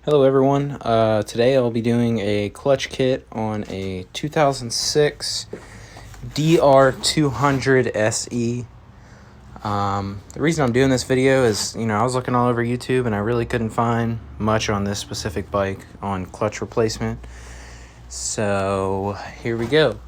Hello everyone, today I'll be doing a clutch kit on a 2006 dr200 SE. The reason I'm doing this video is, I was looking all over YouTube and I really couldn't find much on this specific bike on clutch replacement. So here we go.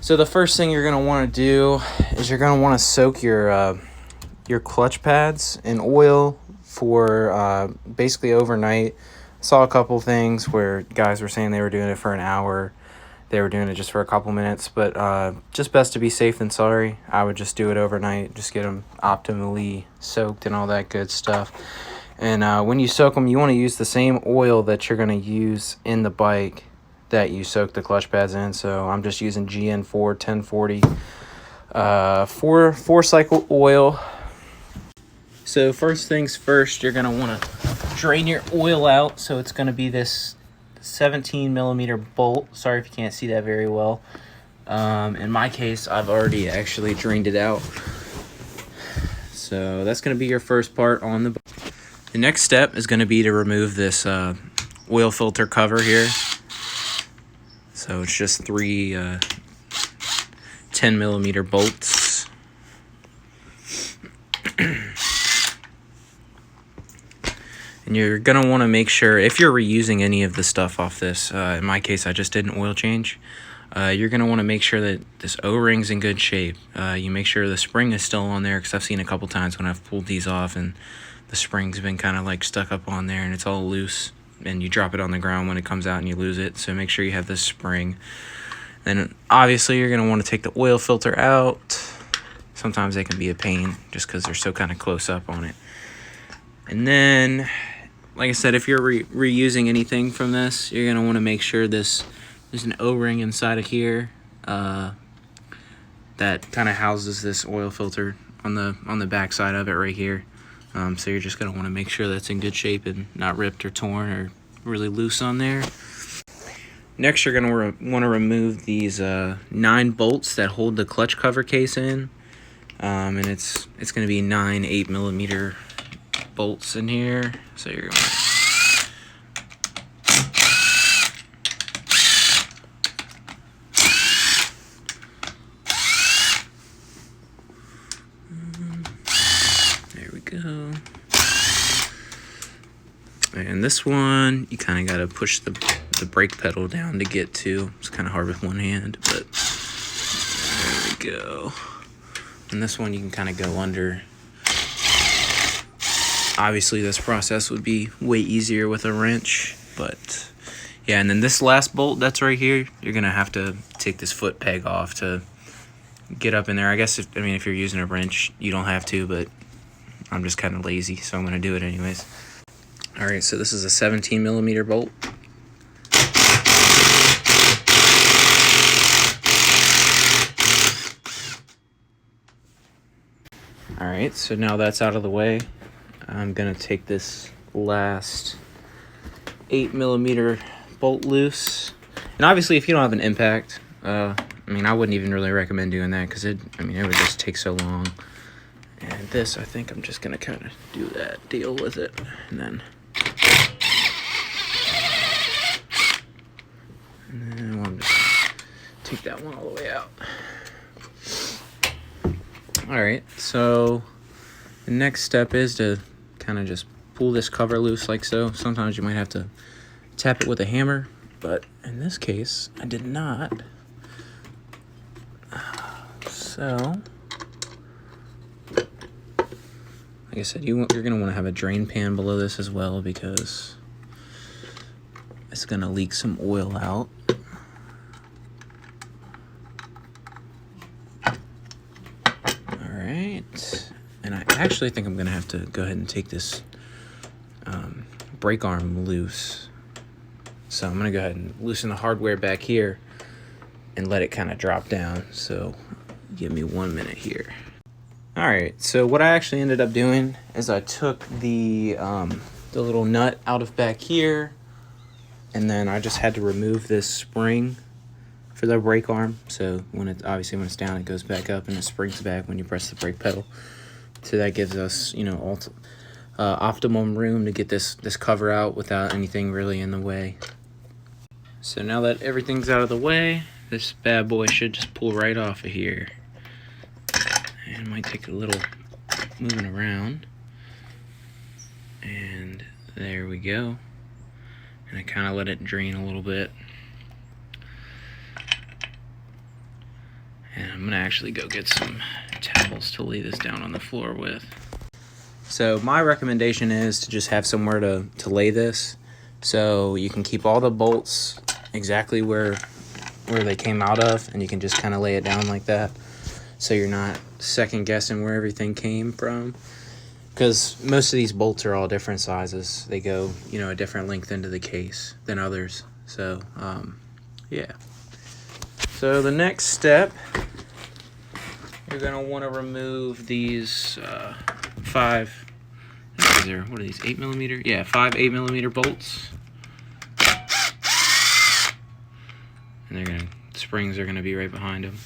So the first thing you're going to want to do is you're going to want to soak your clutch pads in oil for basically overnight. Saw a couple things where guys were saying they were doing it for an hour, they were doing it just for a couple minutes, but just best to be safe than sorry. I would just do it overnight, just get them optimally soaked and all that good stuff. And when you soak them, you want to use the same oil that you're going to use in the bike that you soak the clutch pads in. So I'm just using GN4 1040 four cycle oil. So first things first, you're going to want to drain your oil out. So it's going to be this 17 millimeter bolt. Sorry if you can't see that very well. In my case, I've already actually drained it out. So that's going to be your first part on the bike. The next step is going to be to remove this oil filter cover here. So it's just three 10 millimeter bolts. And you're going to want to make sure, if you're reusing any of the stuff off this, in my case I just did an oil change, you're going to want to make sure that this O-ring's in good shape. You make sure the spring is still on there, because I've seen a couple times when I've pulled these off and the spring's been kind of like stuck up on there and it's all loose, and you drop it on the ground when it comes out and you lose it. So make sure you have this spring. Then obviously you're going to want to take the oil filter out. Sometimes they can be a pain just because they're so kind of close up on it. And then, like I said, if you're reusing anything from this, you're going to want to make sure there's an O-ring inside of here that kind of houses this oil filter on the back side of it right here. So you're just going to want to make sure that's in good shape and not ripped or torn or really loose on there. Next, you're going to want to remove these 9 bolts that hold the clutch cover case in. And it's going to be 9 8mm bolts in here. So you're going to go. And this one, you kind of got to push the brake pedal down to get to. It's kind of hard with one hand, but there we go. And this one you can kind of go under. Obviously this process would be way easier with a wrench, but yeah. And then this last bolt that's right here, you're gonna have to take this foot peg off to get up in there. I guess if you're using a wrench, you don't have to, but I'm just kind of lazy, so I'm going to do it anyways. All right, so this is a 17 millimeter bolt. All right, so now that's out of the way, I'm going to take this last 8 millimeter bolt loose. And obviously, if you don't have an impact, I wouldn't even really recommend doing that, because it would just take so long. And this, I think I'm just going to kind of do that, deal with it, and then I'm just take that one all the way out. Alright, so the next step is to kind of just pull this cover loose like so. Sometimes you might have to tap it with a hammer, but in this case, I did not. So like I said, you're going to want to have a drain pan below this as well, because it's going to leak some oil out. Alright, and I actually think I'm going to have to go ahead and take this brake arm loose. So I'm going to go ahead and loosen the hardware back here and let it kind of drop down. So give me 1 minute here. Alright, so what I actually ended up doing is I took the little nut out of back here, and then I just had to remove this spring for the brake arm. So when it's down, it goes back up and it springs back when you press the brake pedal. So that gives us, optimum room to get this cover out without anything really in the way. So now that everything's out of the way, this bad boy should just pull right off of here. And it might take a little moving around. And there we go. And I kind of let it drain a little bit. And I'm gonna actually go get some towels to lay this down on the floor with. So my recommendation is to just have somewhere to lay this, so you can keep all the bolts exactly where they came out of, and you can just kind of lay it down like that, so you're not second guessing where everything came from. Because most of these bolts are all different sizes. They go, you know, a different length into the case than others. So, yeah. So the next step, you're gonna want to remove these what are these, 8mm? Yeah, 5 8mm bolts. And the springs are gonna be right behind them.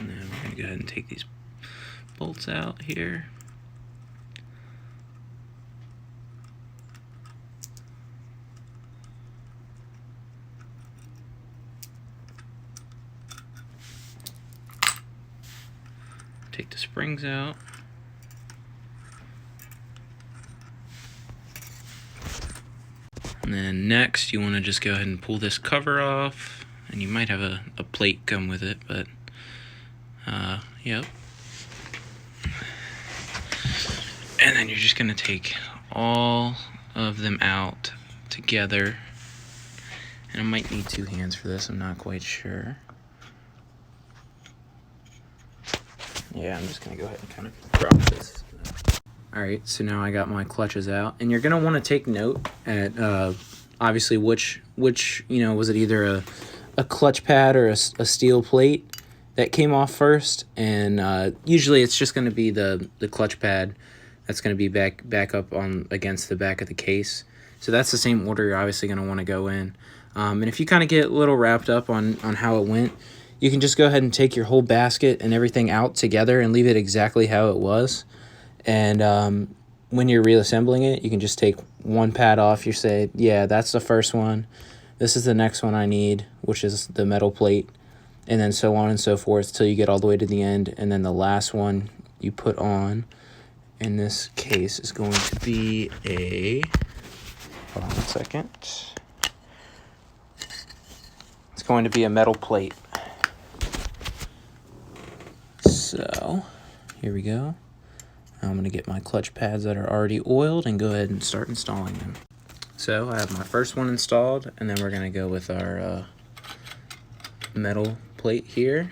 And then we're gonna go ahead and take these bolts out here. Take the springs out. And then next you want to just go ahead and pull this cover off, and you might have a plate come with it, but yep. And then you're just going to take all of them out together. And I might need 2 hands for this, I'm not quite sure. Yeah, I'm just going to go ahead and kind of drop this. Alright, so now I got my clutches out. And you're going to want to take note at, obviously, which you know, was it either a clutch pad or a steel plate that came off first. And usually it's just going to be the clutch pad that's going to be back up on against the back of the case. So that's the same order you're obviously going to want to go in. And if you kind of get a little wrapped up on how it went, you can just go ahead and take your whole basket and everything out together and leave it exactly how it was. And when you're reassembling it, you can just take one pad off. You say, yeah, that's the first one. This is the next one I need, which is the metal plate. And then so on and so forth till you get all the way to the end. And then the last one you put on, in this case, is going to be a, hold on 1 second. It's going to be a metal plate. So, here we go. I'm going to get my clutch pads that are already oiled and go ahead and start installing them. So, I have my first one installed, and then we're going to go with our metal plate here.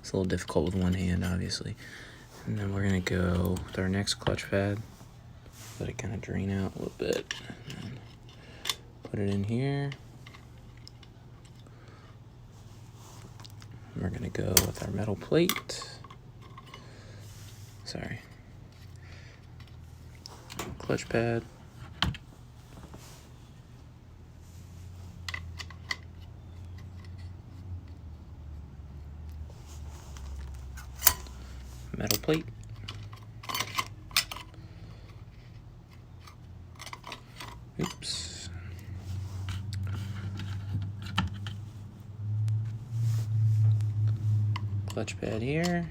It's a little difficult with one hand, obviously. And then we're going to go with our next clutch pad. Let it kind of drain out a little bit. And then put it in here. And we're going to go with our metal plate. Sorry. Clutch pad. Metal plate. Oops. Clutch pad here.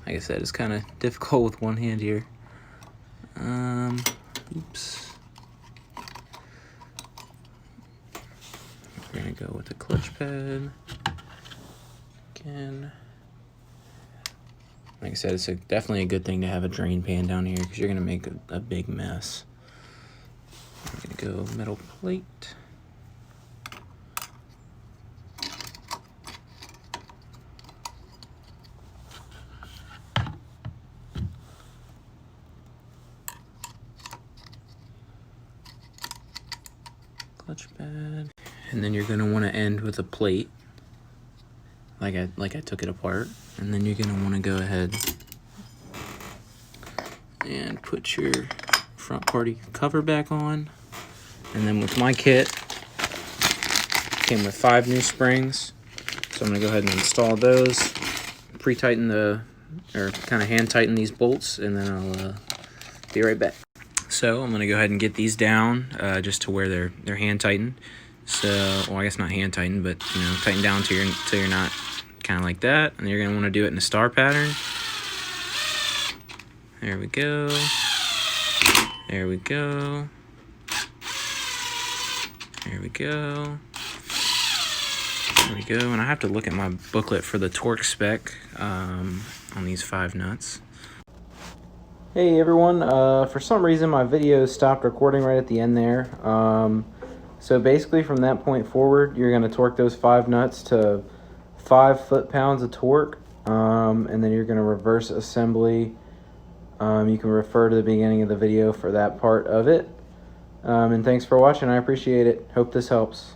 Like I said, it's kind of difficult with one hand here. Oops. We're gonna go with the clutch pad again. Like I said, it's definitely a good thing to have a drain pan down here because you're gonna make a big mess. I'm gonna go metal plate. clutch pad. And then you're gonna wanna end with a plate, like I took it apart. And then you're gonna wanna go ahead and put your front party cover back on. And then with my kit, came with 5 new springs. So I'm gonna go ahead and install those, pre-tighten or kind of hand tighten these bolts, and then I'll be right back. So I'm gonna go ahead and get these down just to where they're hand tightened. So, well, I guess not hand tightened, but you know, tighten down till you're not kind of like that. And you're gonna want to do it in a star pattern. There we go. There we go. There we go. There we go. And I have to look at my booklet for the torque spec on these 5 nuts. Hey everyone, for some reason my video stopped recording right at the end there. So basically from that point forward, you're going to torque those 5 nuts to 5 foot-pounds of torque, and then you're going to reverse assembly. You can refer to the beginning of the video for that part of it. And thanks for watching. I appreciate it. Hope this helps.